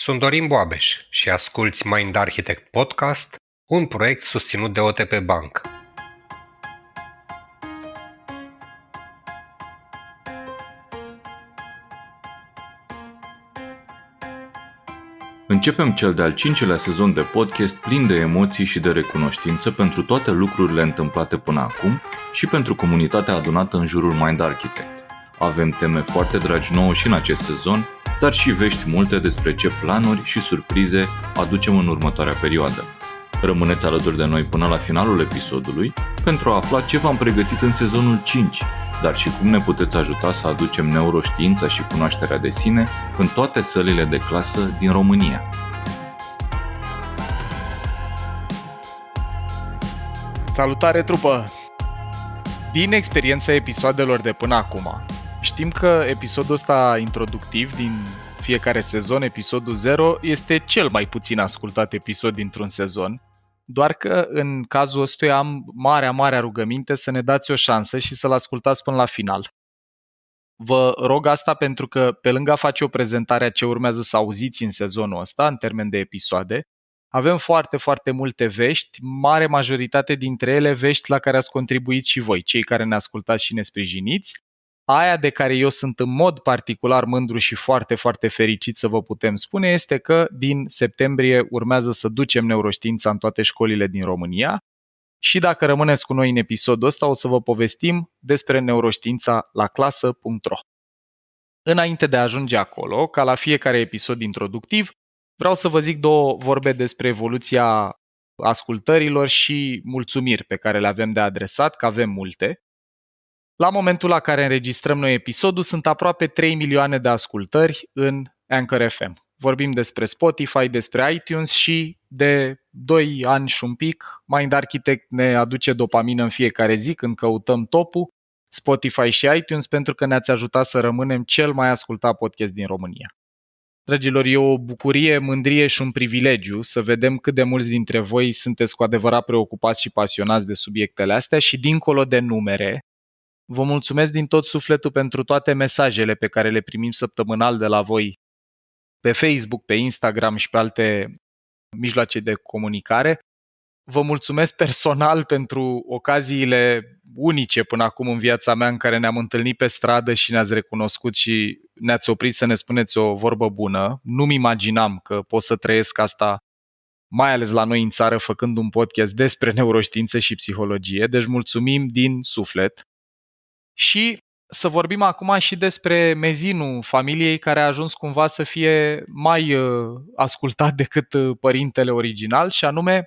Sunt Dorin Boabeș și asculți Mind Architect Podcast, un proiect susținut de OTP Bank. Începem cel de-al 5-lea sezon de podcast plin de emoții și de recunoștință pentru toate lucrurile întâmplate până acum și pentru comunitatea adunată în jurul Mind Architect. Avem teme foarte dragi nouă și în acest sezon, dar și vești multe despre ce planuri și surprize aducem în următoarea perioadă. Rămâneți alături de noi până la finalul episodului pentru a afla ce v-am pregătit în sezonul 5, dar și cum ne puteți ajuta să aducem neuroștiința și cunoașterea de sine în toate sălile de clasă din România. Salutare, trupă! Din experiența episoadelor de până acum, știm că episodul ăsta introductiv din fiecare sezon, episodul 0, este cel mai puțin ascultat episod dintr-un sezon, doar că în cazul ăstuia am marea rugăminte să ne dați o șansă și să-l ascultați până la final. Vă rog asta pentru că, pe lângă a face o prezentare a ce urmează să auziți în sezonul ăsta, în termen de episoade, avem foarte multe vești, mare majoritate dintre ele vești la care ați contribuit și voi, cei care ne ascultați și ne sprijiniți. Aia de care eu sunt în mod particular mândru și foarte fericit să vă putem spune este că din septembrie urmează să ducem neuroștiința în toate școlile din România și dacă rămâneți cu noi în episodul ăsta o să vă povestim despre neuroștiința la clasă.ro. Înainte de a ajunge acolo, ca la fiecare episod introductiv, vreau să vă zic două vorbe despre evoluția ascultărilor și mulțumiri pe care le avem de adresat, că avem multe. La momentul la care înregistrăm noi episodul, sunt aproape 3 milioane de ascultări în Anchor FM. Vorbim despre Spotify, despre iTunes și de 2 ani și un pic, Mind Architect ne aduce dopamină în fiecare zi când căutăm topul, Spotify și iTunes, pentru că ne-ați ajutat să rămânem cel mai ascultat podcast din România. Dragilor, e o bucurie, mândrie și un privilegiu să vedem cât de mulți dintre voi sunteți cu adevărat preocupați și pasionați de subiectele astea și dincolo de numere, vă mulțumesc din tot sufletul pentru toate mesajele pe care le primim săptămânal de la voi pe Facebook, pe Instagram și pe alte mijloace de comunicare. Vă mulțumesc personal pentru ocaziile unice până acum în viața mea în care ne-am întâlnit pe stradă și ne-ați recunoscut și ne-ați oprit să ne spuneți o vorbă bună. Nu-mi imaginam că pot să trăiesc asta, mai ales la noi în țară, făcând un podcast despre neuroștiință și psihologie. Deci mulțumim din suflet. Și să vorbim acum și despre mezinul familiei care a ajuns cumva să fie mai ascultat decât părintele original și anume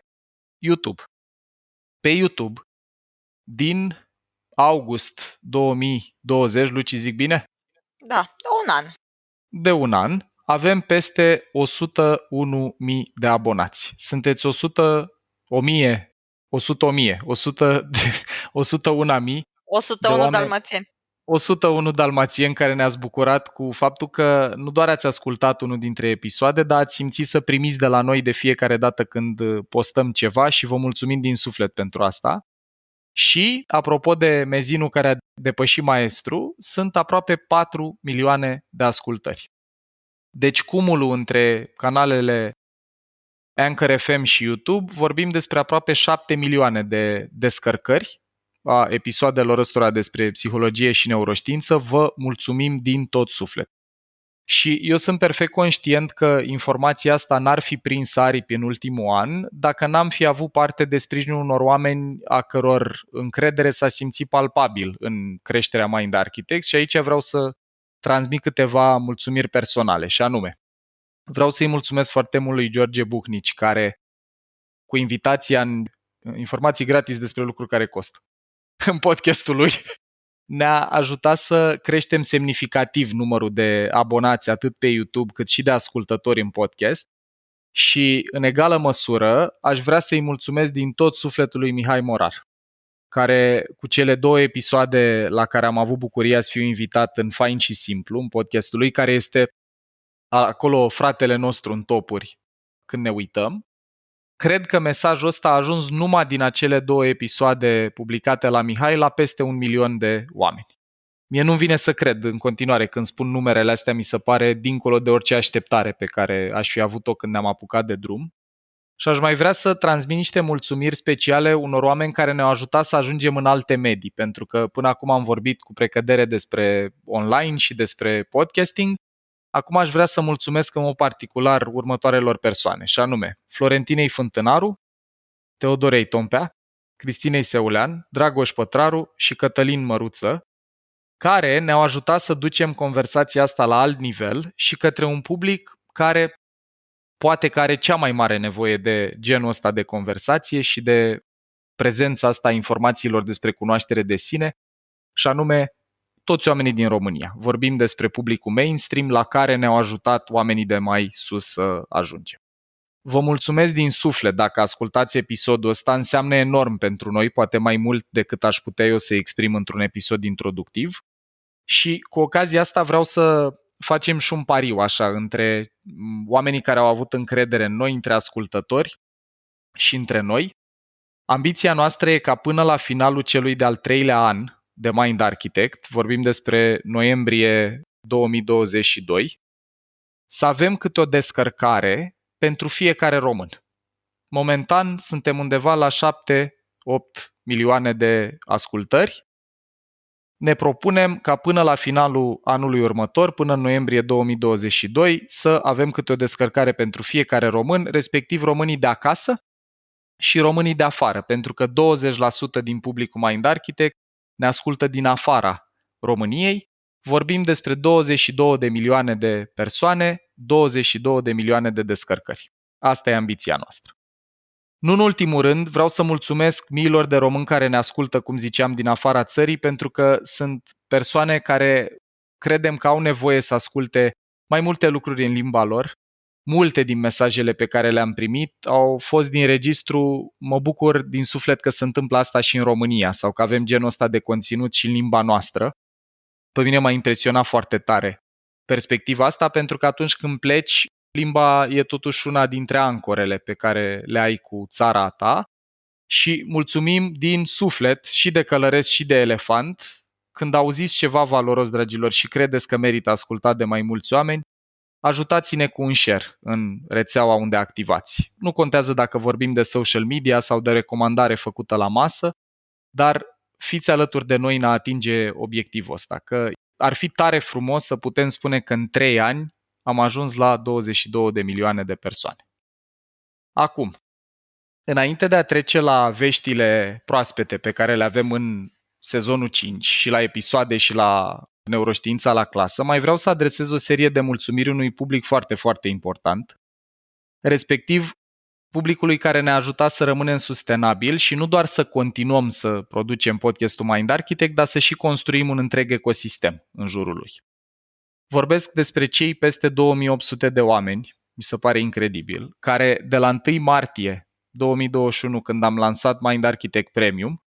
YouTube. Pe YouTube, din august 2020, Luci, zic bine? Da, un an. De un an, avem peste 101.000 de abonați. Sunteți 101.000 101 dalmațieni. 101 dalmațieni care ne-ați bucurat cu faptul că nu doar ați ascultat unul dintre episoade, dar ați simțit să primiți de la noi de fiecare dată când postăm ceva și vă mulțumim din suflet pentru asta. Și, apropo de mezinul care a depășit maestru, sunt aproape 4 milioane de ascultări. Deci cumulul între canalele Anchor FM și YouTube vorbim despre aproape 7 milioane de descărcări a episoadelor ăstora despre psihologie și neuroștiință. Vă mulțumim din tot suflet. Și eu sunt perfect conștient că informația asta n-ar fi prins aripi în ultimul an dacă n-am fi avut parte de sprijinul unor oameni a căror încredere s-a simțit palpabil în creșterea Mind Architect și aici vreau să transmit câteva mulțumiri personale și anume, vreau să-i mulțumesc foarte mult lui George Buhnici care cu invitația în informații gratis despre lucruri care costă în podcastul lui ne-a ajutat să creștem semnificativ numărul de abonați atât pe YouTube cât și de ascultători în podcast și în egală măsură aș vrea să-i mulțumesc din tot sufletul lui Mihai Morar, care cu cele 2 episoade la care am avut bucuria să fiu invitat în Fain și Simplu, în podcastul lui, care este acolo fratele nostru în topuri când ne uităm. Cred că mesajul ăsta a ajuns numai din acele 2 episoade publicate la Mihai la peste 1 milion de oameni. Mie nu-mi vine să cred în continuare când spun numerele astea, mi se pare dincolo de orice așteptare pe care aș fi avut-o când ne-am apucat de drum. Și aș mai vrea să transmit niște mulțumiri speciale unor oameni care ne-au ajutat să ajungem în alte medii, pentru că până acum am vorbit cu precădere despre online și despre podcasting. Acum aș vrea să mulțumesc în mod particular următoarelor persoane, și anume Florentinei Fântânaru, Teodorei Tompea, Cristinei Seulean, Dragoș Pătraru și Cătălin Măruță, care ne-au ajutat să ducem conversația asta la alt nivel și către un public care poate că are cea mai mare nevoie de genul ăsta de conversație și de prezența asta a informațiilor despre cunoaștere de sine, și anume toți oamenii din România. Vorbim despre publicul mainstream la care ne-au ajutat oamenii de mai sus să ajungem. Vă mulțumesc din suflet dacă ascultați episodul ăsta, înseamnă enorm pentru noi, poate mai mult decât aș putea eu să exprim într-un episod introductiv. Și cu ocazia asta vreau să facem și un pariu așa între oamenii care au avut încredere în noi, între ascultători și între noi. Ambiția noastră e ca până la finalul celui de-al 3-lea an de Mind Architect, vorbim despre noiembrie 2022, să avem câte o descărcare pentru fiecare român. Momentan suntem undeva la 7-8 milioane de ascultări. Ne propunem ca până la finalul anului următor, până în noiembrie 2022, să avem câte o descărcare pentru fiecare român, respectiv românii de acasă și românii de afară, pentru că 20% din publicul Mind Architect ne ascultă din afara României. Vorbim despre 22 de milioane de persoane, 22 de milioane de descărcări. Asta e ambiția noastră. Nu în ultimul rând, vreau să mulțumesc miilor de români care ne ascultă, cum ziceam, din afara țării, pentru că sunt persoane care credem că au nevoie să asculte mai multe lucruri în limba lor. Multe din mesajele pe care le-am primit au fost din registru, mă bucur din suflet că se întâmplă asta și în România sau că avem genul ăsta de conținut și în limba noastră. Pe mine m-a impresionat foarte tare perspectiva asta, pentru că atunci când pleci, limba e totuși una dintre ancorele pe care le ai cu țara ta și mulțumim din suflet și de Călăreț și de Elefant. Când auziți ceva valoros, dragilor, și credeți că merită ascultat de mai mulți oameni, ajutați-ne cu un share în rețeaua unde activați. Nu contează dacă vorbim de social media sau de recomandare făcută la masă, dar fiți alături de noi în a atinge obiectivul ăsta, că ar fi tare frumos să putem spune că în 3 ani am ajuns la 22 de milioane de persoane. Acum, înainte de a trece la veștile proaspete pe care le avem în sezonul 5 și la episoade și la neuroștiința la clasă, mai vreau să adresez o serie de mulțumiri unui public foarte, foarte important, respectiv publicului care ne-a ajutat să rămânem sustenabili și nu doar să continuăm să producem podcastul Mind Architect, dar să și construim un întreg ecosistem în jurul lui. Vorbesc despre cei peste 2800 de oameni, mi se pare incredibil, care de la 1 martie 2021, când am lansat Mind Architect Premium,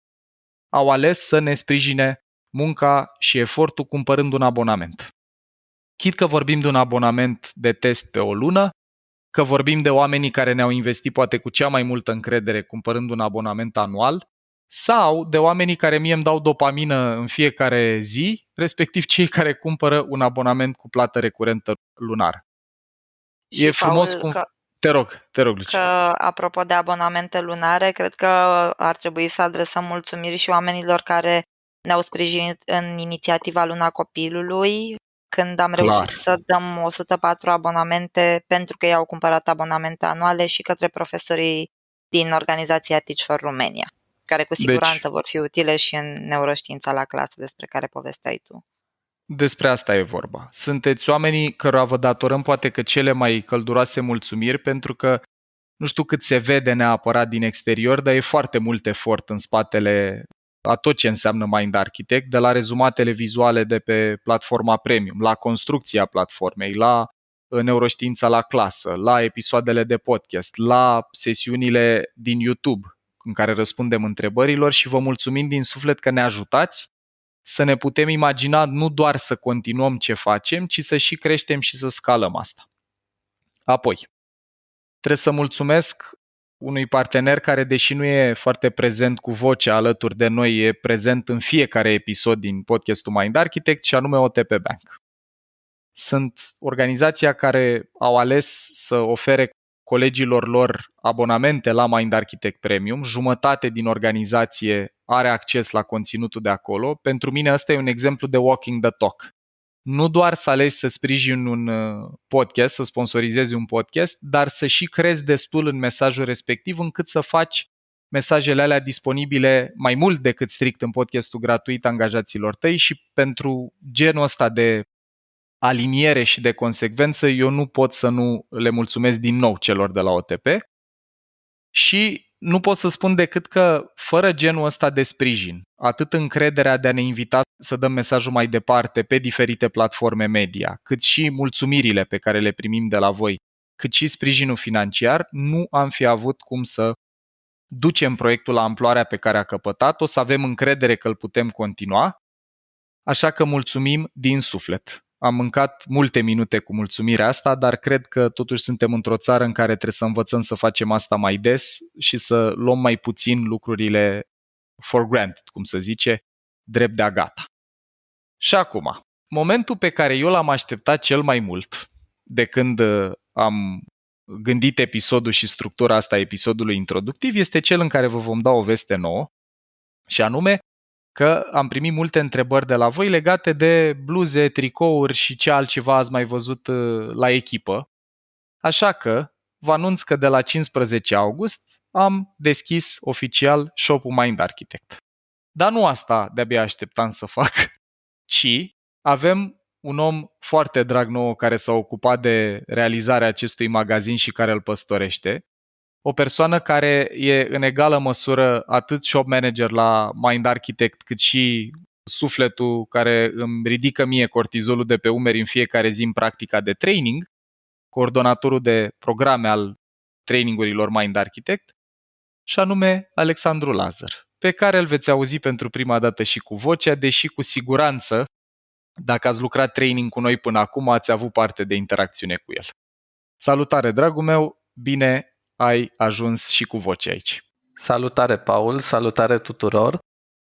au ales să ne sprijine munca și efortul cumpărând un abonament. Chit că vorbim de un abonament de test pe o lună, că vorbim de oamenii care ne-au investit poate cu cea mai multă încredere cumpărând un abonament anual, sau de oamenii care mie îmi dau dopamină în fiecare zi, respectiv cei care cumpără un abonament cu plată recurentă lunară. Și E frumos Paul, cum... că, Te rog, Luci. că apropo de abonamente lunare, cred că ar trebui să adresăm mulțumiri și oamenilor care ne-au sprijinit în inițiativa Luna Copilului, când am reușit să dăm 104 abonamente pentru că i-au cumpărat abonamente anuale și către profesorii din organizația Teach for Romania, care cu siguranță vor fi utile și în neuroștiința la clasă despre care povesteai tu. Despre asta e vorba. Sunteți oamenii cărora vă datorăm poate că cele mai călduroase mulțumiri, pentru că nu știu cât se vede neapărat din exterior, dar e foarte mult efort în spatele a tot ce înseamnă Mind Architect, de la rezumatele vizuale de pe platforma Premium, la construcția platformei, la neuroștiința la clasă, la episoadele de podcast, la sesiunile din YouTube în care răspundem întrebărilor, și vă mulțumim din suflet că ne ajutați să ne putem imagina nu doar să continuăm ce facem, ci să și creștem și să scalăm asta. Apoi, trebuie să mulțumesc unui partener care, deși nu e foarte prezent cu vocea alături de noi, e prezent în fiecare episod din podcastul Mind Architect, și anume OTP Bank. Sunt organizația care au ales să ofere colegilor lor abonamente la Mind Architect Premium. Jumătate din organizație are acces la conținutul de acolo. Pentru mine ăsta e un exemplu de walking the talk. Nu doar să alegi să sprijini un podcast, să sponsorizezi un podcast, dar să și crezi destul în mesajul respectiv încât să faci mesajele alea disponibile mai mult decât strict în podcastul gratuit angajaților tăi. Și pentru genul ăsta de aliniere și de consecvență, eu nu pot să nu le mulțumesc din nou celor de la OTP. Și nu pot să spun decât că fără genul ăsta de sprijin, atât încrederea de a ne invita să dăm mesajul mai departe pe diferite platforme media, cât și mulțumirile pe care le primim de la voi, cât și sprijinul financiar, nu am fi avut cum să ducem proiectul la amploarea pe care a căpătat-o, să avem încredere că îl putem continua. Așa că mulțumim din suflet. Am mâncat multe minute cu mulțumirea asta, dar cred că totuși suntem într-o țară în care trebuie să învățăm să facem asta mai des și să luăm mai puțin lucrurile for granted, cum se zice, drept de-a gata. Și acum, momentul pe care eu l-am așteptat cel mai mult de când am gândit episodul și structura asta a episodului introductiv este cel în care vă vom da o veste nouă, și anume că am primit multe întrebări de la voi legate de bluze, tricouri și ce altceva ați mai văzut la echipă. Așa că vă anunț că de la 15 august am deschis oficial shop-ul Mind Architect. Dar nu asta de-abia așteptam să fac, ci avem un om foarte drag nouă care s-a ocupat de realizarea acestui magazin și care îl păstorește. O persoană care e în egală măsură atât shop manager la Mind Architect, cât și sufletul care îmi ridică mie cortizolul de pe umeri în fiecare zi în practica de training, coordonatorul de programe al trainingurilor Mind Architect, și anume Alexandru Lazar, pe care îl veți auzi pentru prima dată și cu vocea, deși cu siguranță, dacă ați lucrat training cu noi până acum, ați avut parte de interacțiune cu el. Salutare, dragul meu, bine ai ajuns și cu voce aici. Salutare, Paul, salutare tuturor.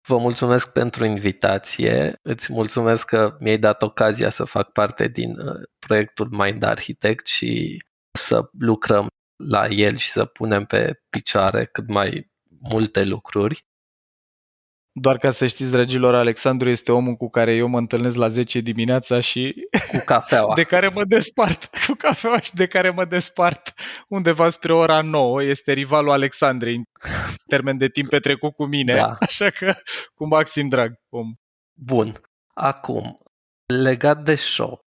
Vă mulțumesc pentru invitație, îți mulțumesc că mi-ai dat ocazia să fac parte din proiectul Mind Architect și să lucrăm la el și să punem pe picioare cât mai multe lucruri. Doar ca să știți, dragilor, Alexandru este omul cu care eu mă întâlnesc la 10 dimineața și cu cafeaua. De care mă despart, cu cafeaua și de care mă despart undeva spre ora 9. Este rivalul Alexandrei în termen de timp petrecut cu mine, da. Așa că cu maxim drag om. Bun. Acum, legat de shop,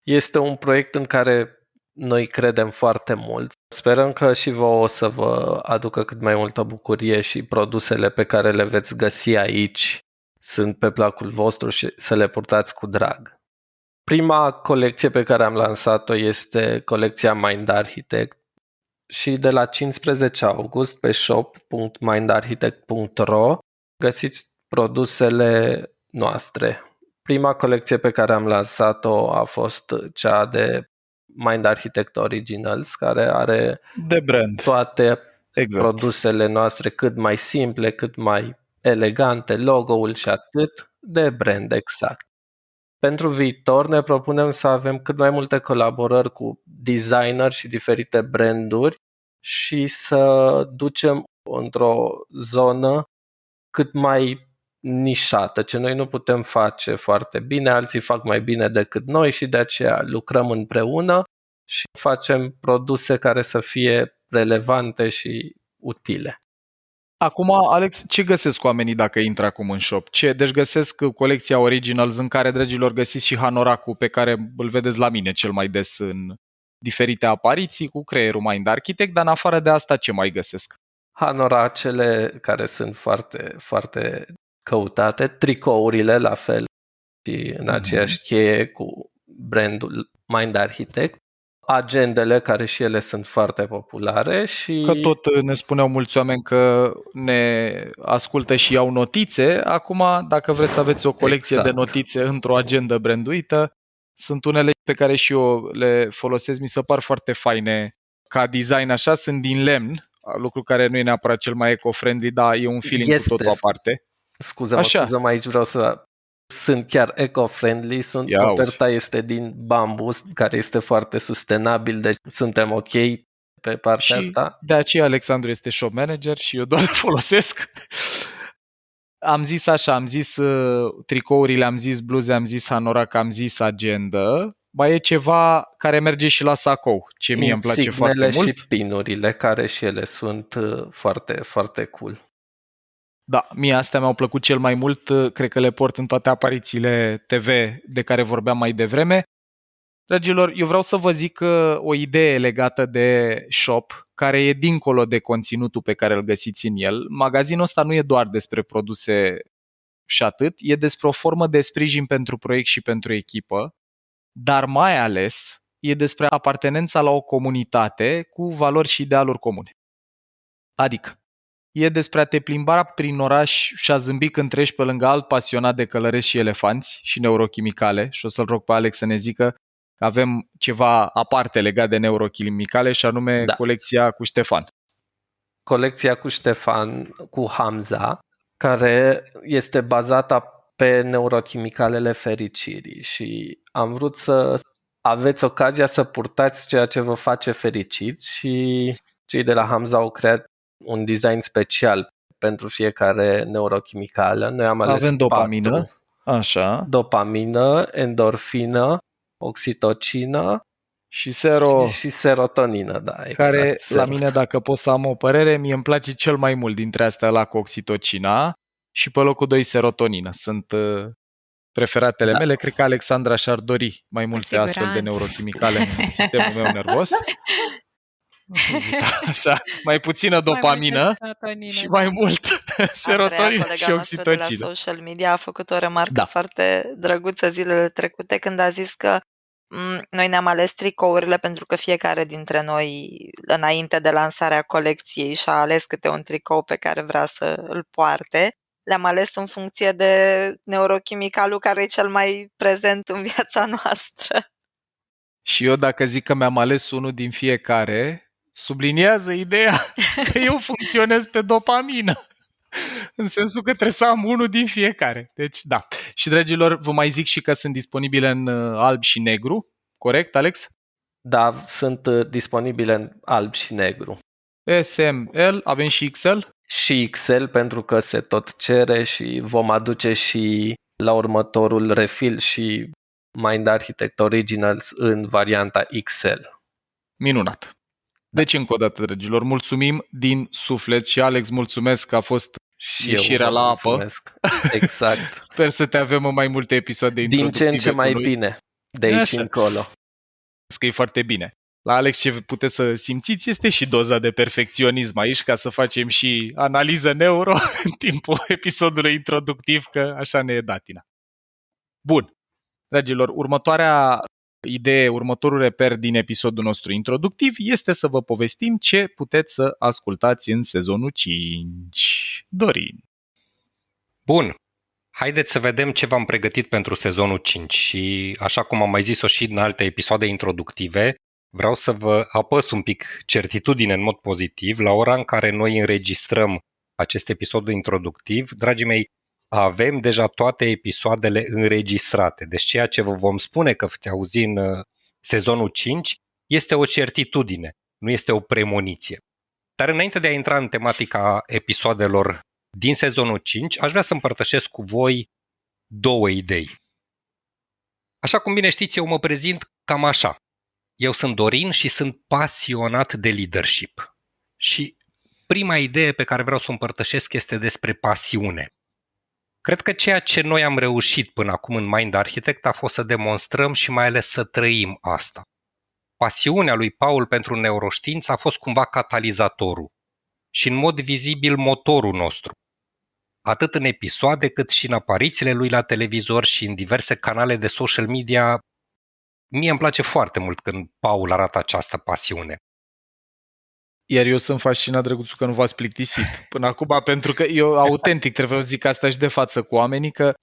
este un proiect în care noi credem foarte mult. Sperăm că și vouă o să vă aducă cât mai multă bucurie și produsele pe care le veți găsi aici sunt pe placul vostru și să le purtați cu drag. Prima colecție pe care am lansat-o este colecția Mind Architect și de la 15 august pe shop.mindarchitect.ro găsiți produsele noastre. Prima colecție pe care am lansat-o a fost cea de Mind Architect Originals, care are de brand toate produsele noastre cât mai simple, cât mai elegante, logo-ul și atât, de brand, exact. Pentru viitor ne propunem să avem cât mai multe colaborări cu designeri și diferite branduri și să ducem într-o zonă cât mai nișată, ce noi nu putem face foarte bine, alții fac mai bine decât noi și de aceea lucrăm împreună și facem produse care să fie relevante și utile. Acum, Alex, ce găsesc oamenii dacă intră acum în shop? Deci găsesc colecția Originals în care, dragilor, găsiți și hanoracul pe care îl vedeți la mine cel mai des în diferite apariții cu creierul Mind Architect, dar în afară de asta ce mai găsesc? Hanoracele care sunt foarte, foarte căutate, tricourile la fel și în aceeași cheie cu brandul Mind Architect, agendele care și ele sunt foarte populare și... Că tot ne spuneau mulți oameni că ne ascultă și iau notițe. Acum, dacă vreți să aveți o colecție de notițe într-o agendă branduită, sunt unele pe care și eu le folosesc, mi se par foarte faine ca design așa, sunt din lemn, lucru care nu e neapărat cel mai eco-friendly, dar e un feeling cu totul aparte. Scuză-mă, aici vreau să... Sunt chiar eco-friendly, coperta este din bambus, care este foarte sustenabil, deci suntem ok pe partea asta. De aceea Alexandru este shop manager și eu doar le folosesc. Am zis așa, am zis tricourile, am zis bluze, am zis hanorac, am zis agenda. Mai e ceva care merge și la sacou, ce mie îmi place foarte mult. Și pinurile, care și ele sunt foarte, foarte cool. Da, mie astea mi-au plăcut cel mai mult, cred că le port în toate aparițiile TV de care vorbeam mai devreme. Dragilor, eu vreau să vă zic o idee legată de shop, care e dincolo de conținutul pe care îl găsiți în el. Magazinul ăsta nu e doar despre produse și atât, e despre o formă de sprijin pentru proiect și pentru echipă, dar mai ales e despre apartenența la o comunitate cu valori și idealuri comune. Adică, e despre a te plimba prin oraș și a zâmbi când treci pe lângă alt pasionat de călăreți și elefanți și neurochimicale, și o să-l rog pe Alex să ne zică că avem ceva aparte legat de neurochimicale și anume colecția cu Ștefan. Colecția cu Ștefan, cu Hamza, care este bazată pe neurochimicalele fericirii și am vrut să aveți ocazia să purtați ceea ce vă face fericiți și cei de la Hamza au creat un design special pentru fiecare neurochimicală. Noi am ales avem dopamină, așa. Dopamină, endorfină, oxitocină și serotonină, da, exact. Care, la mine, dacă pot să am o părere, mie îmi place cel mai mult dintre astea la cu oxitocina și pe locul 2 serotonină. Sunt preferatele mele. Cred că Alexandra și-ar dori mai multe astfel de neurochimicale în sistemul meu nervos. Așa, mai puțină dopamină și mai mult serotonină și oxitocină. De la social media a făcut o remarcă foarte drăguță zilele trecute când a zis că noi ne-am ales tricourile pentru că fiecare dintre noi, înainte de lansarea colecției, și-a ales câte un tricou pe care vrea să îl poarte. Le-am ales în funcție de neurochimicalul care e cel mai prezent în viața noastră. Și eu, dacă zic că mi-am ales unul din fiecare, subliniază ideea că eu funcționez pe dopamină. În sensul că trebuie să am unul din fiecare. Deci, da. Și, dragilor, vă mai zic și că sunt disponibile în alb și negru. Corect, Alex? Da, sunt disponibile în alb și negru. SML, avem și XL? Și XL, pentru că se tot cere și vom aduce și la următorul refill și Mind Architect Originals în varianta XL. Minunat! Deci, încă o dată, dragilor, mulțumim din suflet și, Alex, mulțumesc că a fost și ieșirea la apă. Exact. Sper să te avem în mai multe episoade introductive. Din ce în ce mai bine, de aici încolo. Că e foarte bine. La Alex, ce puteți să simțiți este și doza de perfecționism aici, ca să facem și analiză neuro în timpul episodului introductiv, că așa ne e datina. Bun. Dragilor, următoarea idee, următorul reper din episodul nostru introductiv este să vă povestim ce puteți să ascultați în sezonul 5. Dorin. Bun. Haideți să vedem ce v-am pregătit pentru sezonul 5 și, așa cum am mai zis-o și în alte episoade introductive, vreau să vă apăs un pic certitudine în mod pozitiv. La ora în care noi înregistrăm acest episod introductiv, dragii mei, avem deja toate episoadele înregistrate. Deci ceea ce vă vom spune că veți auzi în sezonul 5 este o certitudine, nu este o premoniție. Dar înainte de a intra în tematica episoadelor din sezonul 5, aș vrea să împărtășesc cu voi două idei. Așa cum bine știți, eu mă prezint cam așa. Eu sunt Dorin și sunt pasionat de leadership. Și prima idee pe care vreau să o împărtășesc este despre pasiune. Cred că ceea ce noi am reușit până acum în Mind Architect a fost să demonstrăm și mai ales să trăim asta. Pasiunea lui Paul pentru neuroștiință a fost cumva catalizatorul și în mod vizibil motorul nostru. Atât în episoade cât și în aparițiile lui la televizor și în diverse canale de social media. Mie îmi place foarte mult când Paul arată această pasiune. Iar eu sunt fascinat, drăguțul, că nu v-ați plictisit până acum, pentru că eu autentic trebuie să zic asta și de față cu oamenii, că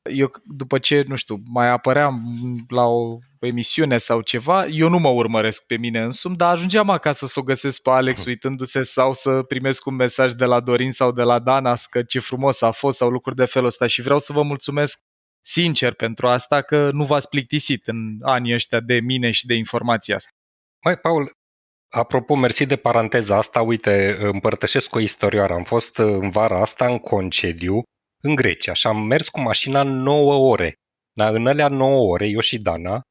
Eu, după ce, nu știu, mai apăream la o emisiune sau ceva, eu nu mă urmăresc pe mine însumi, dar ajungeam acasă să o găsesc pe Alex uitându-se sau să primesc un mesaj de la Dorin sau de la Dana că ce frumos a fost sau lucruri de felul ăsta și vreau să vă mulțumesc sincer pentru asta, că nu v-ați plictisit în anii ăștia de mine și de informația asta. Mai, Paul, apropo, mersi de paranteza asta, uite, împărtășesc o istorioară. Am fost în vara asta în concediu în Grecia și am mers cu mașina 9 ore. Dar în alea 9 ore, eu și Dana,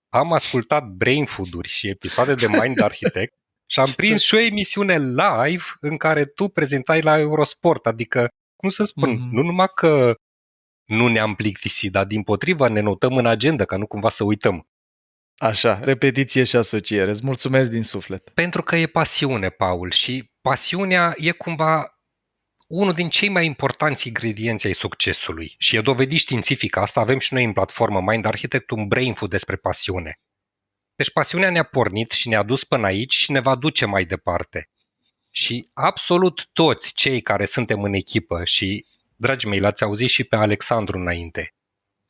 am ascultat Brain Food-uri și episoade de Mind Architect și am prins și o emisiune live în care tu prezentai la Eurosport. Adică, cum să spun, nu numai că nu ne-am plictisit, dar dimpotrivă ne notăm în agenda, ca nu cumva să uităm. Așa, repetiție și asociere. Îți mulțumesc din suflet. Pentru că e pasiune, Paul, și pasiunea e cumva unul din cei mai importanți ingredienți ai succesului. Și e dovedit științific asta, avem și noi în platformă Mind Architect un brain food despre pasiune. Deci pasiunea ne-a pornit și ne-a dus până aici și ne va duce mai departe. Și absolut toți cei care suntem în echipă și, dragii mei, l-ați auzit și pe Alexandru înainte.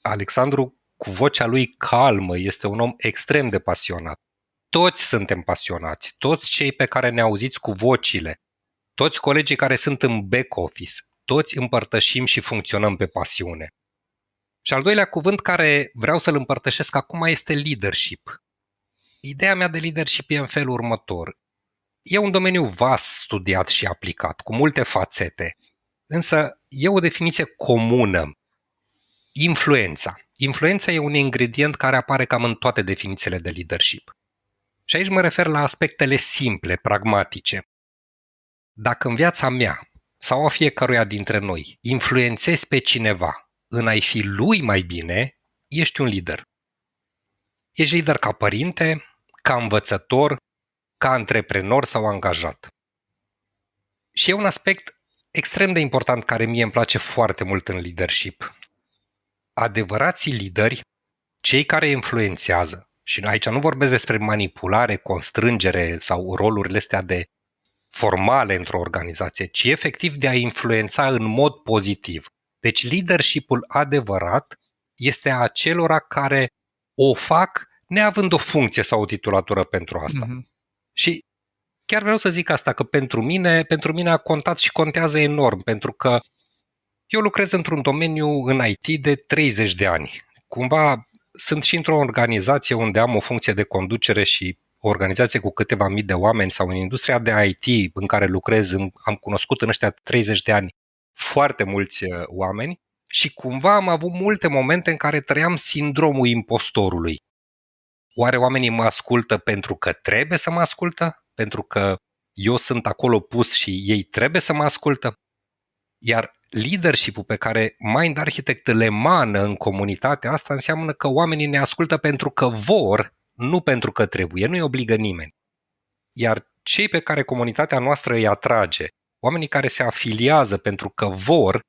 Alexandru, cu vocea lui calmă, este un om extrem de pasionat. Toți suntem pasionați, toți cei pe care ne auziți cu vocile, toți colegii care sunt în back office, toți împărtășim și funcționăm pe pasiune. Și al doilea cuvânt care vreau să-l împărtășesc acum este leadership. Ideea mea de leadership e în felul următor. E un domeniu vast studiat și aplicat, cu multe fațete, însă e o definiție comună. Influența. Influența e un ingredient care apare cam în toate definițiile de leadership. Și aici mă refer la aspectele simple, pragmatice. Dacă în viața mea sau a fiecăruia dintre noi influențezi pe cineva în a-i fi lui mai bine, ești un lider. Ești lider ca părinte, ca învățător, ca antreprenor sau angajat. Și e un aspect extrem de important care mie îmi place foarte mult în leadership. Adevărații lideri, cei care influențează, și aici nu vorbesc despre manipulare, constrângere sau rolurile astea de formale într-o organizație, ci efectiv de a influența în mod pozitiv. Deci leadership-ul adevărat este a acelora care o fac neavând o funcție sau o titulatură pentru asta. Și chiar vreau să zic asta, că pentru mine a contat și contează enorm, pentru că eu lucrez într-un domeniu în IT de 30 de ani. Cumva sunt și într-o organizație unde am o funcție de conducere și o organizație cu câteva mii de oameni sau în industria de IT în care lucrez, am cunoscut în ăștia 30 de ani foarte mulți oameni și cumva am avut multe momente în care trăiam sindromul impostorului. Oare oamenii mă ascultă pentru că trebuie să mă ascultă? Pentru că eu sunt acolo pus și ei trebuie să mă ascultă? Iar leadership-ul pe care Mind Architect îl emană în comunitatea asta înseamnă că oamenii ne ascultă pentru că vor, nu pentru că trebuie, nu-i obligă nimeni. Iar cei pe care comunitatea noastră îi atrage, oamenii care se afiliază pentru că vor,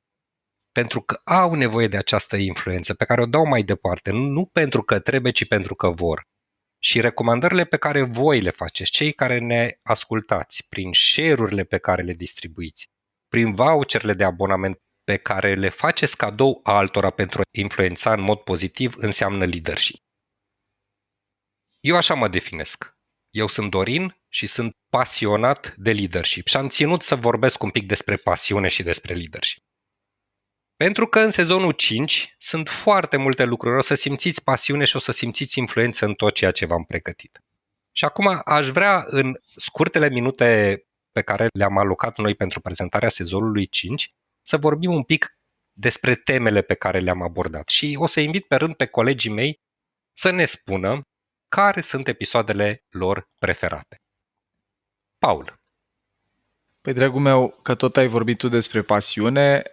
pentru că au nevoie de această influență pe care o dau mai departe, nu pentru că trebuie, ci pentru că vor. Și recomandările pe care voi le faceți, cei care ne ascultați, prin share-urile pe care le distribuiți, prin voucherele de abonament pe care le faceți cadou altora pentru a influența în mod pozitiv, înseamnă leadership. Eu așa mă definesc. Eu sunt Dorin și sunt pasionat de leadership și am ținut să vorbesc un pic despre pasiune și despre leadership. Pentru că în sezonul 5 sunt foarte multe lucruri, o să simțiți pasiune și o să simțiți influență în tot ceea ce v-am pregătit. Și acum aș vrea în scurtele minute pe care le-am alocat noi pentru prezentarea sezonului 5 să vorbim un pic despre temele pe care le-am abordat și o să invit pe rând pe colegii mei să ne spună care sunt episoadele lor preferate. Paul. Păi, dragul meu, că tot ai vorbit tu despre pasiune,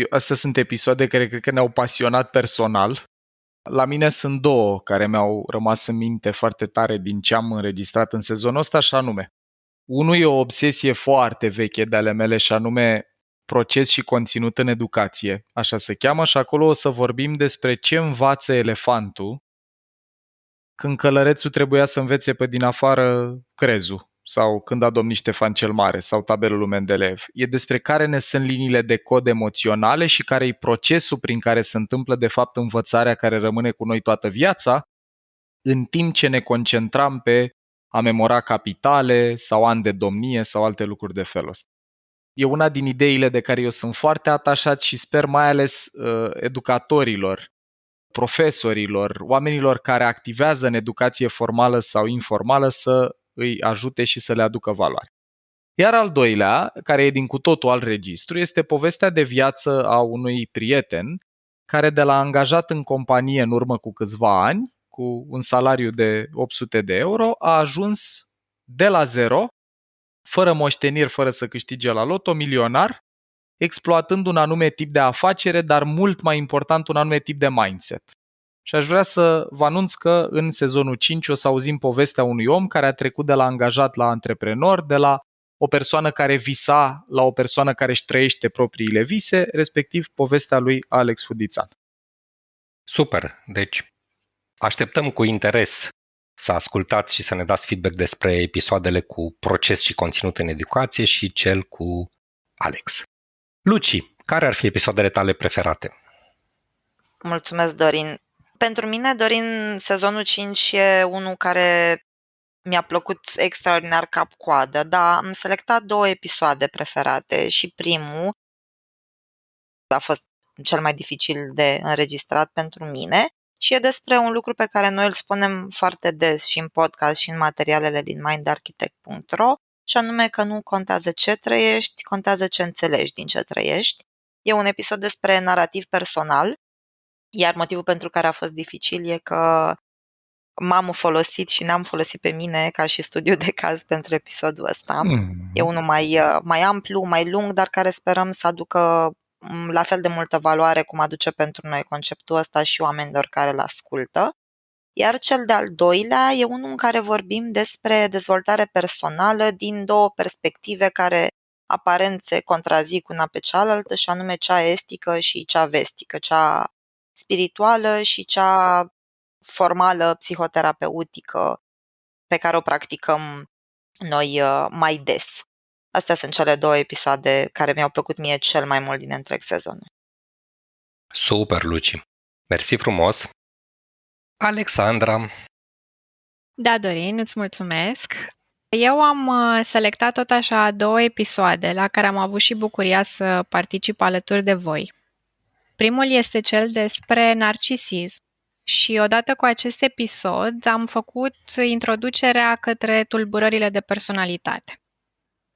astea sunt episoade care cred că ne-au pasionat personal. La mine sunt două care mi-au rămas în minte foarte tare din ce am înregistrat în sezonul ăsta, și anume. Unul e o obsesie foarte veche de ale mele și anume proces și conținut în educație, așa se cheamă, și acolo o să vorbim despre ce învață elefantul când călărețul trebuia să învețe pe din afară crezul. sau Când a domnit Ștefan cel Mare sau Tabelul Mendeleev. E despre care ne sunt liniile de cod emoționale și care e procesul prin care se întâmplă de fapt învățarea care rămâne cu noi toată viața, în timp ce ne concentram pe a memora capitale sau ani de domnie sau alte lucruri de felul ăsta. E una din ideile de care eu sunt foarte atașat și sper mai ales educatorilor, profesorilor, oamenilor care activează în educație formală sau informală să îi ajute și să le aducă valoare. Iar al doilea, care e din cu totul alt registru, este povestea de viață a unui prieten care de la angajat în companie în urmă cu câțiva ani, cu un salariu de 800 de euro, a ajuns de la zero, fără moșteniri, fără să câștige la loto, milionar, exploatând un anume tip de afacere, dar mult mai important, un anume tip de mindset. Și aș vrea să vă anunț că în sezonul 5 o să auzim povestea unui om care a trecut de la angajat la antreprenor, de la o persoană care visa la o persoană care își trăiește propriile vise, respectiv povestea lui Alex Hudițan. Super! Deci așteptăm cu interes să ascultați și să ne dați feedback despre episoadele cu proces și conținut în educație și cel cu Alex. Luci, care ar fi episoadele tale preferate? Mulțumesc, Dorin. Pentru mine, Dorin, sezonul 5 e unul care mi-a plăcut extraordinar cap-coadă, dar am selectat 2 episoade preferate și primul a fost cel mai dificil de înregistrat pentru mine și e despre un lucru pe care noi îl spunem foarte des și în podcast și în materialele din mindarchitect.ro, și anume că nu contează ce trăiești, contează ce înțelegi din ce trăiești. E un episod despre narativ personal, iar motivul pentru care a fost dificil e că m-am folosit și ne-am folosit pe mine ca și studiu de caz pentru episodul ăsta. E unul mai amplu, mai lung, dar care sperăm să aducă la fel de multă valoare cum aduce pentru noi conceptul ăsta și oamenilor care îl ascultă. Iar cel de-al doilea e unul în care vorbim despre dezvoltare personală din 2 perspective care aparent se contrazic una pe cealaltă, și anume cea estică și cea vestică, cea spirituală și cea formală, psihoterapeutică, pe care o practicăm noi mai des. Astea sunt cele 2 episoade care mi-au plăcut mie cel mai mult din întreg sezonul. Super, Luci! Mersi frumos! Alexandra! Da, Dorin, îți mulțumesc! Eu am selectat tot așa 2 episoade la care am avut și bucuria să particip alături de voi. Primul este cel despre narcisism și odată cu acest episod am făcut introducerea către tulburările de personalitate.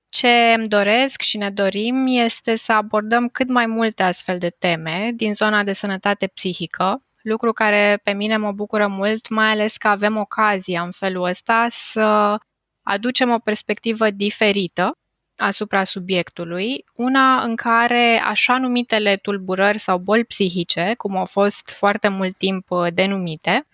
Ce îmi doresc și ne dorim este să abordăm cât mai multe astfel de teme din zona de sănătate psihică, lucru care pe mine mă bucură mult, mai ales că avem ocazia în felul ăsta să aducem o perspectivă diferită asupra subiectului, una în care așa numitele tulburări sau boli psihice, cum au fost foarte mult timp denumite,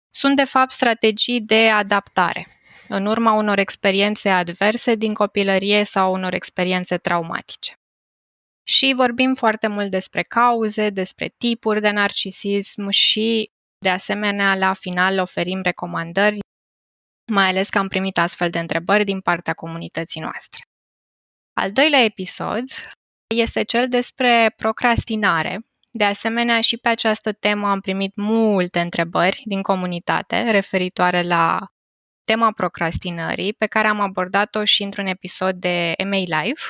sunt de fapt strategii de adaptare în urma unor experiențe adverse din copilărie sau unor experiențe traumatice. Și vorbim foarte mult despre cauze, despre tipuri de narcisism și, de asemenea, la final oferim recomandări, mai ales că am primit astfel de întrebări din partea comunității noastre. Al doilea episod este cel despre procrastinare. De asemenea, și pe această temă am primit multe întrebări din comunitate referitoare la tema procrastinării, pe care am abordat-o și într-un episod de MA Live.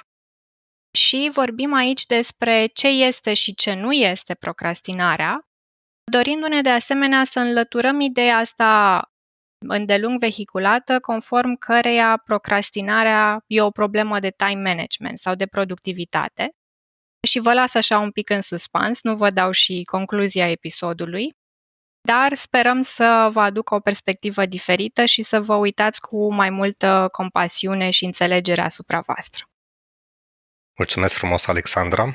Și vorbim aici despre ce este și ce nu este procrastinarea, dorindu-ne de asemenea să înlăturăm ideea asta îndelung vehiculată, conform căreia procrastinarea e o problemă de time management sau de productivitate. Și vă las așa un pic în suspans, nu vă dau și concluzia episodului, dar sperăm să vă aducă o perspectivă diferită și să vă uitați cu mai multă compasiune și înțelegere asupra voastră. Mulțumesc frumos, Alexandra!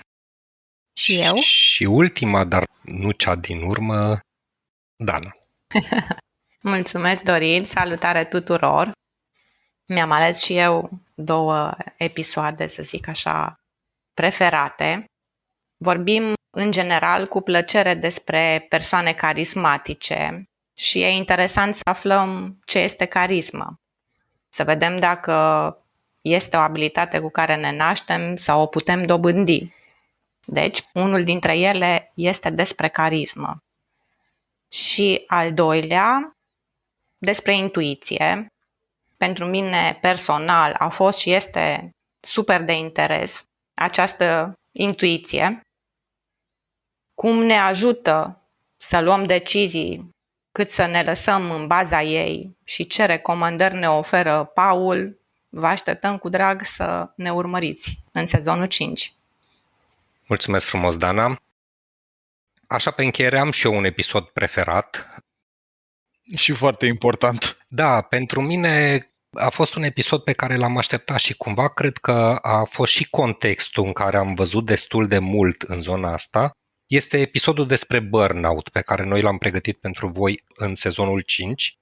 Și eu? Și ultima, dar nu cea din urmă, Dana. Mulțumesc, Dorin! Salutare tuturor! Mi-am ales și eu 2 episoade, să zic așa, preferate. Vorbim în general cu plăcere despre persoane carismatice și e interesant să aflăm ce este carismă. să vedem dacă este o abilitate cu care ne naștem sau o putem dobândi. Deci, unul dintre ele este despre carismă. Și al doilea, despre intuiție. Pentru mine personal a fost și este super de interes această intuiție. Cum ne ajută să luăm decizii, cât să ne lăsăm în baza ei și ce recomandări ne oferă Paul, vă așteptăm cu drag să ne urmăriți în sezonul 5. Mulțumesc frumos, Dana. Așa pe încheiere am și eu un episod preferat. Și foarte important. Da, pentru mine a fost un episod pe care l-am așteptat și cumva cred că a fost și contextul în care am văzut destul de mult în zona asta. Este episodul despre burnout pe care noi l-am pregătit pentru voi în sezonul 5.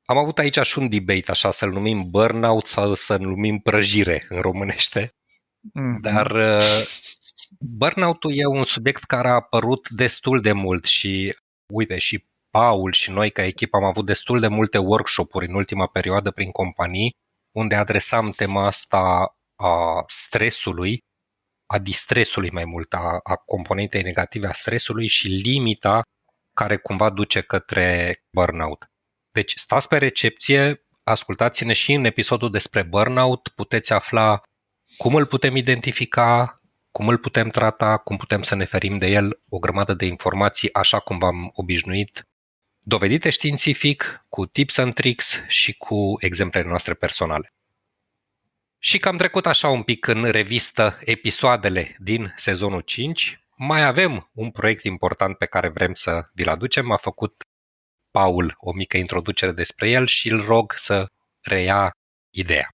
Am avut aici și un debate, așa, să-l numim burnout sau să-l numim prăjire în românește. Dar burnout-ul e un subiect care a apărut destul de mult și, uite, și Paul și noi ca echipă am avut destul de multe workshop-uri în ultima perioadă prin companii, unde adresam tema asta a stresului, a distresului mai mult, a componentei negative a stresului și limita care cumva duce către burnout. Deci stați pe recepție, ascultați-ne și în episodul despre burnout, puteți afla cum îl putem identifica, cum îl putem trata, cum putem să ne ferim de el, o grămadă de informații, așa cum v-am obișnuit, dovedite științific, cu tips and tricks și cu exemplele noastre personale. Și că am trecut așa un pic în revistă episoadele din sezonul 5, mai avem un proiect important pe care vrem să vi-l aducem. A făcut Paul o mică introducere despre el și îl rog să reia ideea.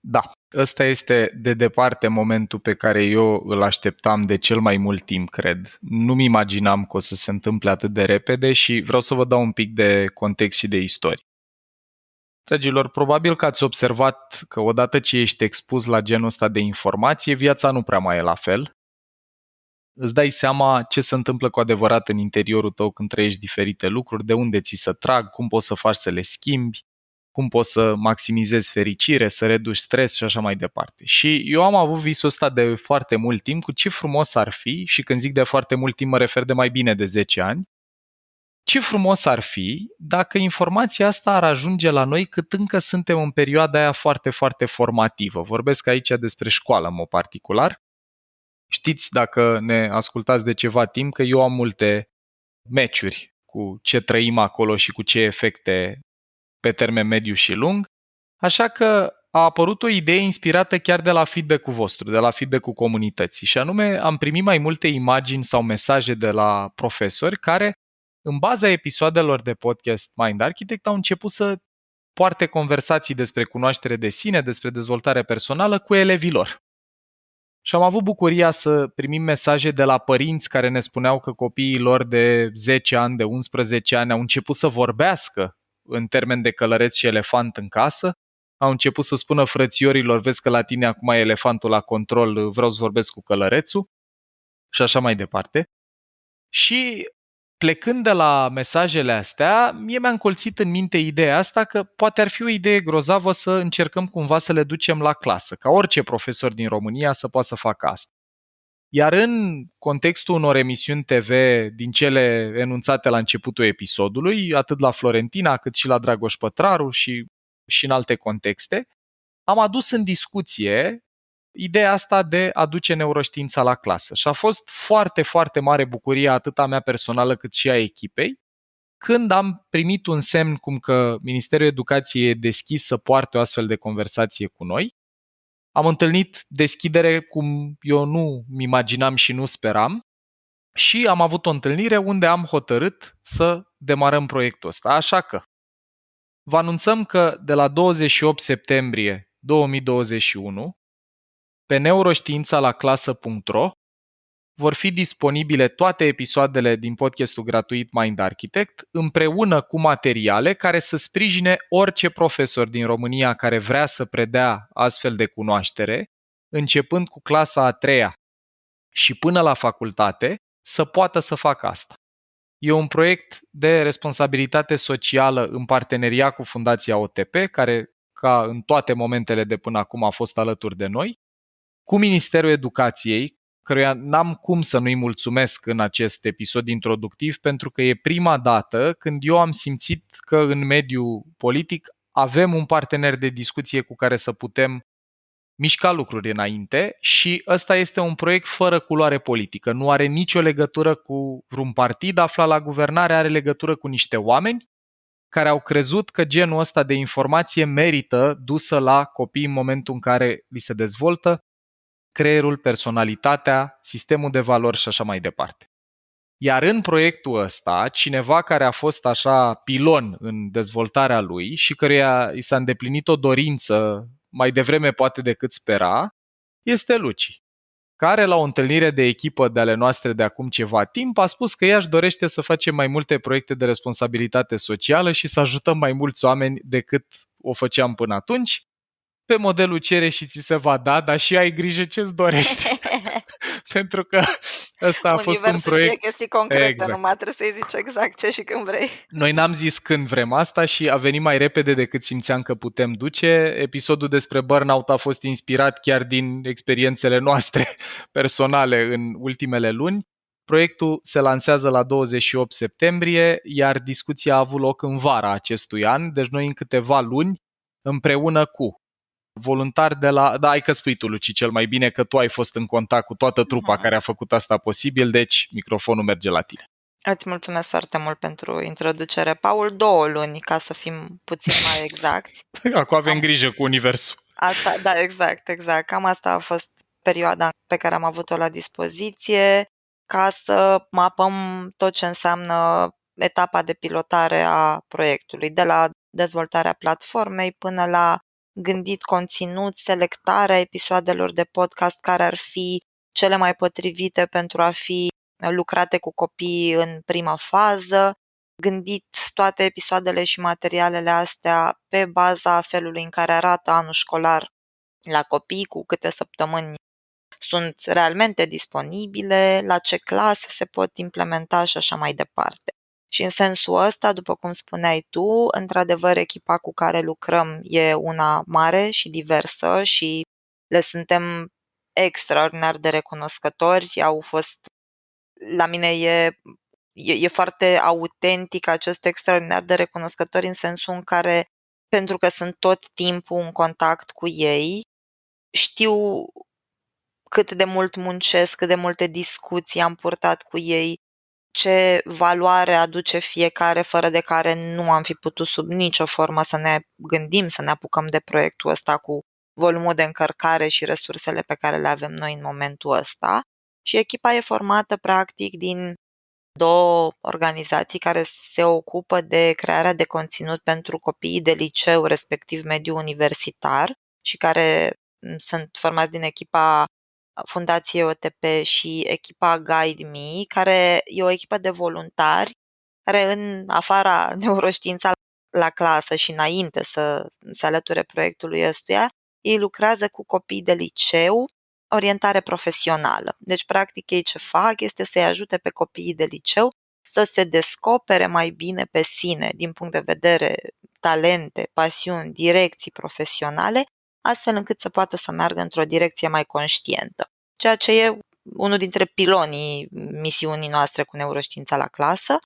Da, ăsta este de departe momentul pe care eu îl așteptam de cel mai mult timp, cred. Nu-mi imaginam că o să se întâmple atât de repede și vreau să vă dau un pic de context și de istorie. Dragilor, probabil că ați observat că odată ce ești expus la genul ăsta de informație, viața nu prea mai e la fel. Îți dai seama ce se întâmplă cu adevărat în interiorul tău când trăiești diferite lucruri, de unde ți se trag, cum poți să faci să le schimbi, cum poți să maximizezi fericire, să reduci stres și așa mai departe. Și eu am avut visul ăsta de foarte mult timp cu ce frumos ar fi, și când zic de foarte mult timp mă refer de mai bine de 10 ani, ce frumos ar fi dacă informația asta ar ajunge la noi cât încă suntem în perioada aia foarte, foarte formativă. Vorbesc aici despre școală în mod particular. Știți, dacă ne ascultați de ceva timp, că eu am multe meciuri cu ce trăim acolo și cu ce efecte pe termen mediu și lung, așa că a apărut o idee inspirată chiar de la feedback-ul vostru, de la feedback-ul comunității, și anume am primit mai multe imagini sau mesaje de la profesori care, în baza episoadelor de podcast Mind Architect, au început să poarte conversații despre cunoaștere de sine, despre dezvoltare personală cu elevii lor. Și am avut bucuria să primim mesaje de la părinți care ne spuneau că copiii lor de 10 ani, de 11 ani au început să vorbească în termen de călăreț și elefant în casă, au început să spună frățiorilor, vezi că la tine acum e elefantul la control, vreau să vorbesc cu călărețul și așa mai departe. Și plecând de la mesajele astea, mie mi-a încolțit în minte ideea asta că poate ar fi o idee grozavă să încercăm cumva să le ducem la clasă, ca orice profesor din România să poată să facă asta. Iar în contextul unor emisiuni TV din cele enunțate la începutul episodului, atât la Florentina cât și la Dragoș Pătraru și în alte contexte, am adus în discuție ideea asta de a duce neuroștiința la clasă. Și a fost foarte, foarte mare bucurie atât a mea personală cât și a echipei când am primit un semn cum că Ministerul Educației e deschis să poarte o astfel de conversație cu noi. Am întâlnit deschidere cum eu nu-mi imaginam și nu speram și am avut o întâlnire unde am hotărât să demarăm proiectul ăsta. Așa că vă anunțăm că de la 28 septembrie 2021 pe neuroștiințalaclasă.ro vor fi disponibile toate episoadele din podcastul gratuit Mind Architect împreună cu materiale care să sprijine orice profesor din România care vrea să predea astfel de cunoaștere, începând cu clasa a 3-a și până la facultate, să poată să facă asta. E un proiect de responsabilitate socială în parteneria cu Fundația OTP, care ca în toate momentele de până acum a fost alături de noi, cu Ministerul Educației, căruia n-am cum să nu-i mulțumesc în acest episod introductiv, pentru că e prima dată când eu am simțit că în mediul politic avem un partener de discuție cu care să putem mișca lucruri înainte și ăsta este un proiect fără culoare politică. Nu are nicio legătură cu vreun partid aflat la guvernare, are legătură cu niște oameni care au crezut că genul ăsta de informație merită dusă la copii în momentul în care li se dezvoltă creierul, personalitatea, sistemul de valori și așa mai departe. Iar în proiectul ăsta, cineva care a fost așa pilon în dezvoltarea lui și căruia i s-a îndeplinit o dorință mai devreme poate decât spera, este Luci, care la o întâlnire de echipă de ale noastre de acum ceva timp a spus că ea își dorește să facem mai multe proiecte de responsabilitate socială și să ajutăm mai mulți oameni decât o făceam până atunci, pe modelul cere și ți se va da, dar și ai grijă ce-ți dorești. Pentru că ăsta a fost un proiect... știe chestii concrete, Exact. numai trebuie să-i zici exact ce și când vrei. Noi n-am zis când vrem asta și a venit mai repede decât simțeam că putem duce. Episodul despre burnout a fost inspirat chiar din experiențele noastre personale în ultimele luni. Proiectul se lansează la 28 septembrie, iar discuția a avut loc în vara acestui an, deci noi în câteva luni, împreună cu voluntari de la... Da, ai că spui tu, Luci, cel mai bine, că tu ai fost în contact cu toată trupa care a făcut asta posibil, deci microfonul merge la tine. Îți mulțumesc foarte mult pentru introducere, Paul. 2 luni, ca să fim puțin mai exacti. Acum avem grijă cu universul. Asta, da, exact. Cam asta a fost perioada pe care am avut-o la dispoziție ca să mapăm tot ce înseamnă etapa de pilotare a proiectului, de la dezvoltarea platformei până la gândit conținut, selectarea episoadelor de podcast care ar fi cele mai potrivite pentru a fi lucrate cu copiii în prima fază, gândit toate episoadele și materialele astea pe baza felului în care arată anul școlar la copii, cu câte săptămâni sunt realmente disponibile, la ce clase se pot implementa și așa mai departe. Și în sensul ăsta, după cum spuneai tu, într-adevăr echipa cu care lucrăm e una mare și diversă și le suntem extraordinar de recunoscători. Au fost, la mine e foarte autentic acest extraordinar de recunoscători în sensul în care, pentru că sunt tot timpul în contact cu ei, știu cât de mult muncesc, cât de multe discuții am purtat cu ei, ce valoare aduce fiecare, fără de care nu am fi putut sub nicio formă să ne gândim, să ne apucăm de proiectul ăsta cu volumul de încărcare și resursele pe care le avem noi în momentul ăsta. Și echipa e formată practic din 2 organizații care se ocupă de crearea de conținut pentru copiii de liceu, respectiv mediu universitar, și care sunt formați din echipa Fundației OTP și echipa Guide Me, care e o echipă de voluntari care în afara neuroștiința la clasă și înainte să se alăture proiectului ăstuia, ei lucrează cu copii de liceu, orientare profesională. Deci, practic, ei ce fac este să-i ajute pe copiii de liceu să se descopere mai bine pe sine din punct de vedere talente, pasiuni, direcții profesionale, astfel încât să poată să meargă într-o direcție mai conștientă. Ceea ce e unul dintre pilonii misiunii noastre cu neuroștiința la clasă,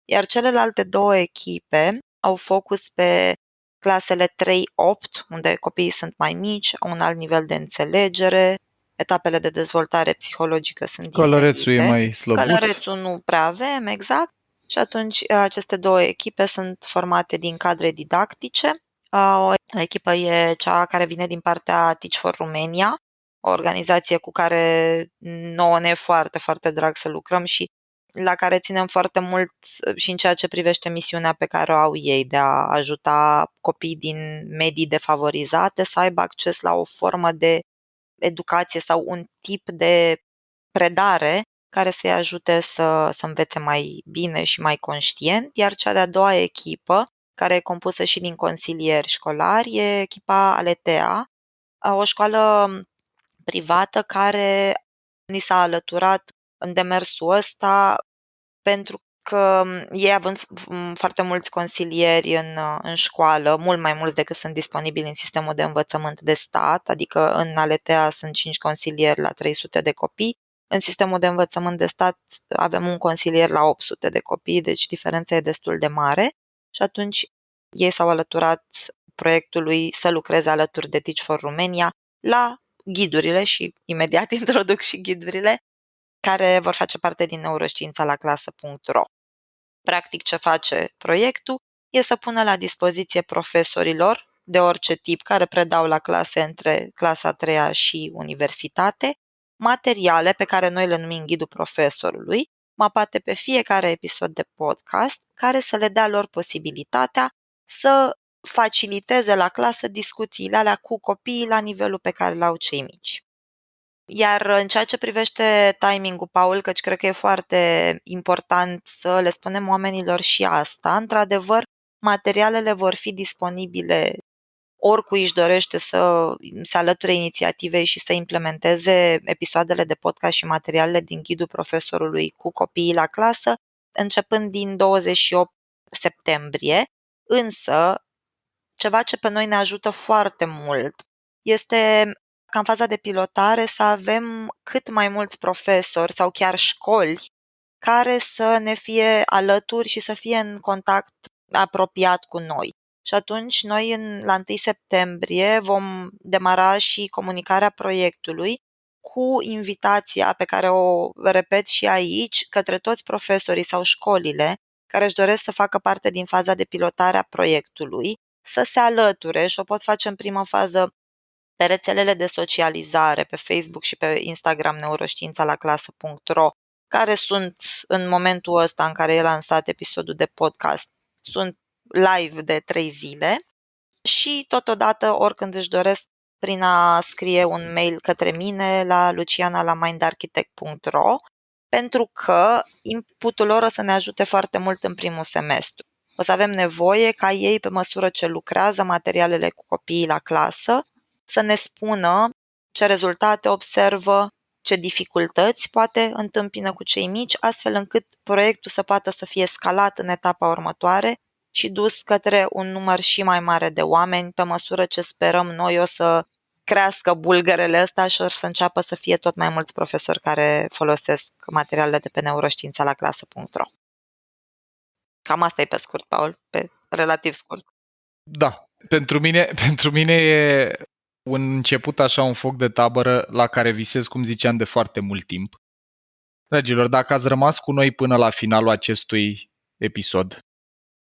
iar celelalte 2 echipe au focus pe clasele 3-8, unde copiii sunt mai mici, au un alt nivel de înțelegere, etapele de dezvoltare psihologică sunt diferite. Călărețul e mai slăbuț. Călărețul nu prea avem, exact. Și atunci aceste 2 echipe sunt formate din cadre didactice. O echipă e cea care vine din partea Teach for Romania, o organizație cu care nouă ne e foarte, foarte drag să lucrăm și la care ținem foarte mult și în ceea ce privește misiunea pe care o au ei de a ajuta copiii din medii defavorizate să aibă acces la o formă de educație sau un tip de predare care să-i ajute să învețe mai bine și mai conștient, iar cea de-a 2-a echipă, care e compusă și din consilieri școlari, e echipa Aletea, o școală privată care ni s-a alăturat în demersul ăsta pentru că ei având foarte mulți consilieri în școală, mult mai mulți decât sunt disponibili în sistemul de învățământ de stat, adică în Aletea sunt 5 consilieri la 300 de copii, în sistemul de învățământ de stat avem un consilier la 800 de copii, deci diferența e destul de mare și atunci ei s-au alăturat proiectului să lucreze alături de Teach for Romania la ghidurile și imediat introduc și ghidurile care vor face parte din neuroștiința la clasă.ro. Practic ce face proiectul e să pună la dispoziție profesorilor de orice tip care predau la clase între clasa 3-a și universitate, materiale pe care noi le numim ghidul profesorului, mapate pe fiecare episod de podcast, care să le dea lor posibilitatea să faciliteze la clasă discuțiile alea cu copiii la nivelul pe care l-au cei mici. Iar în ceea ce privește timing-ul, Paul, căci cred că e foarte important să le spunem oamenilor și asta, într-adevăr, materialele vor fi disponibile oricui își dorește să se alăture inițiativei și să implementeze episoadele de podcast și materialele din ghidul profesorului cu copiii la clasă, începând din 28 septembrie, însă ceva ce pe noi ne ajută foarte mult este ca în faza de pilotare să avem cât mai mulți profesori sau chiar școli care să ne fie alături și să fie în contact apropiat cu noi. Și atunci noi la 1 septembrie vom demara și comunicarea proiectului cu invitația pe care o repet și aici către toți profesorii sau școlile care își doresc să facă parte din faza de pilotare a proiectului, să se alăture și o pot face în prima fază pe rețelele de socializare, pe Facebook și pe Instagram neuroștiința la clasă.ro, care sunt în momentul ăsta în care e lansat episodul de podcast, sunt live de 3 zile și totodată oricând își doresc prin a scrie un mail către mine la luciana@mindarchitect.ro, pentru că inputul lor o să ne ajute foarte mult în primul semestru. O să avem nevoie ca ei, pe măsură ce lucrează materialele cu copiii la clasă, să ne spună ce rezultate observă, ce dificultăți poate întâmpină cu cei mici, astfel încât proiectul să poată să fie scalat în etapa următoare și dus către un număr și mai mare de oameni, pe măsură ce sperăm noi o să crească bulgărele ăsta și o să înceapă să fie tot mai mulți profesori care folosesc materialele de pe neuroștiința la clasă.ro. Cam asta e pe scurt, Paul, pe relativ scurt. Da, pentru mine e un început așa, un foc de tabără la care visez, cum ziceam, de foarte mult timp. Dragilor, dacă ați rămas cu noi până la finalul acestui episod,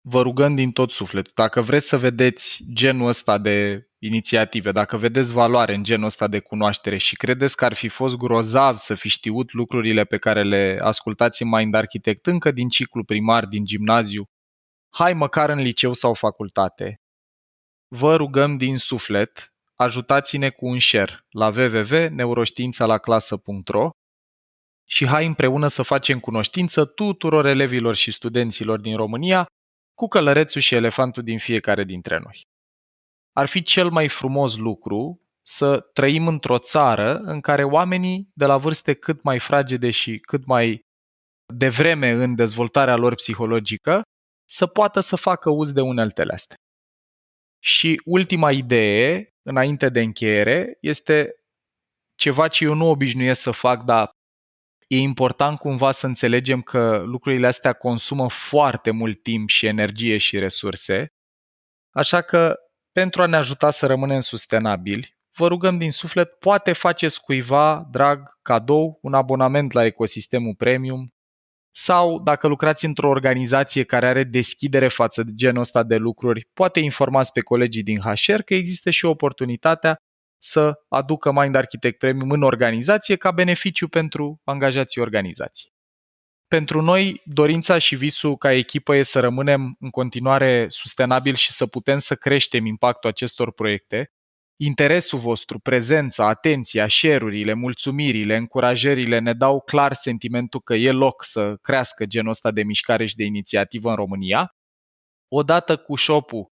vă rugăm din tot sufletul, dacă vreți să vedeți genul ăsta de inițiative, dacă vedeți valoare în genul ăsta de cunoaștere și credeți că ar fi fost grozav să fi știut lucrurile pe care le ascultați în Mind Architect încă din ciclu primar, din gimnaziu, hai măcar în liceu sau facultate, vă rugăm din suflet, ajutați-ne cu un share la www.neuroștiințalaclasă.ro și hai împreună să facem cunoștință tuturor elevilor și studenților din România cu călărețul și elefantul din fiecare dintre noi. Ar fi cel mai frumos lucru să trăim într-o țară în care oamenii de la vârste cât mai fragede și cât mai devreme în dezvoltarea lor psihologică să poată să facă uz de uneltele astea. Și ultima idee, înainte de încheiere, este ceva ce eu nu obișnuiesc să fac, dar e important cumva să înțelegem că lucrurile astea consumă foarte mult timp și energie și resurse, așa că pentru a ne ajuta să rămânem sustenabili, vă rugăm din suflet, poate faceți cuiva drag cadou un abonament la ecosistemul premium sau dacă lucrați într-o organizație care are deschidere față de genul ăsta de lucruri, poate informați pe colegii din HR că există și oportunitatea să aducă Mind Architect Premium în organizație ca beneficiu pentru angajații organizației. Pentru noi, dorința și visul ca echipă e să rămânem în continuare sustenabili și să putem să creștem impactul acestor proiecte. Interesul vostru, prezența, atenția, share-urile, mulțumirile, încurajările ne dau clar sentimentul că e loc să crească genul ăsta de mișcare și de inițiativă în România. Odată cu shop-ul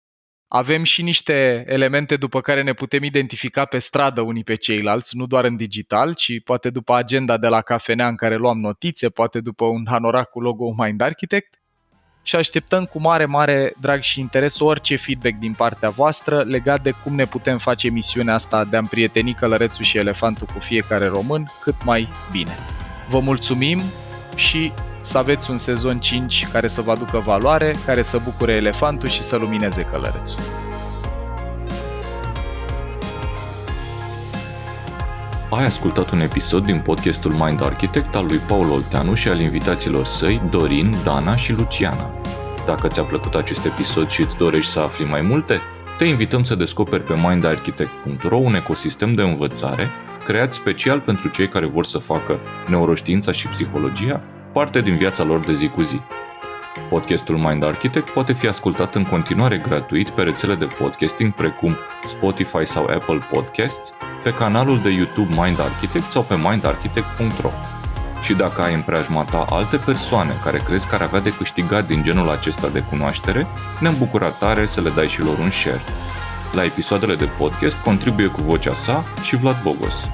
Avem și niște elemente după care ne putem identifica pe stradă unii pe ceilalți, nu doar în digital, ci poate după agenda de la cafenea în care luam notițe, poate după un hanorac cu logo Mind Architect. Și așteptăm cu mare, mare drag și interes orice feedback din partea voastră legat de cum ne putem face misiunea asta de a împrieteni călărețul și elefantul cu fiecare român cât mai bine. Vă mulțumim și să aveți un sezon 5 care să vă aducă valoare, care să bucure elefantul și să lumineze călărețul. Ai ascultat un episod din podcastul Mind Architect al lui Paul Olteanu și al invitaților săi, Dorin, Dana și Luciana. Dacă ți-a plăcut acest episod și îți dorești să afli mai multe, te invităm să descoperi pe mindarchitect.ro un ecosistem de învățare creat special pentru cei care vor să facă neuroștiința și psihologia parte din viața lor de zi cu zi. Podcastul Mind Architect poate fi ascultat în continuare gratuit pe rețele de podcasting precum Spotify sau Apple Podcasts, pe canalul de YouTube Mind Architect sau pe mindarchitect.ro. Și dacă ai în preajma ta alte persoane care crezi că ar avea de câștigat din genul acesta de cunoaștere, ne-am bucurat tare să le dai și lor un share. La episoadele de podcast contribuie cu vocea sa și Vlad Bogos.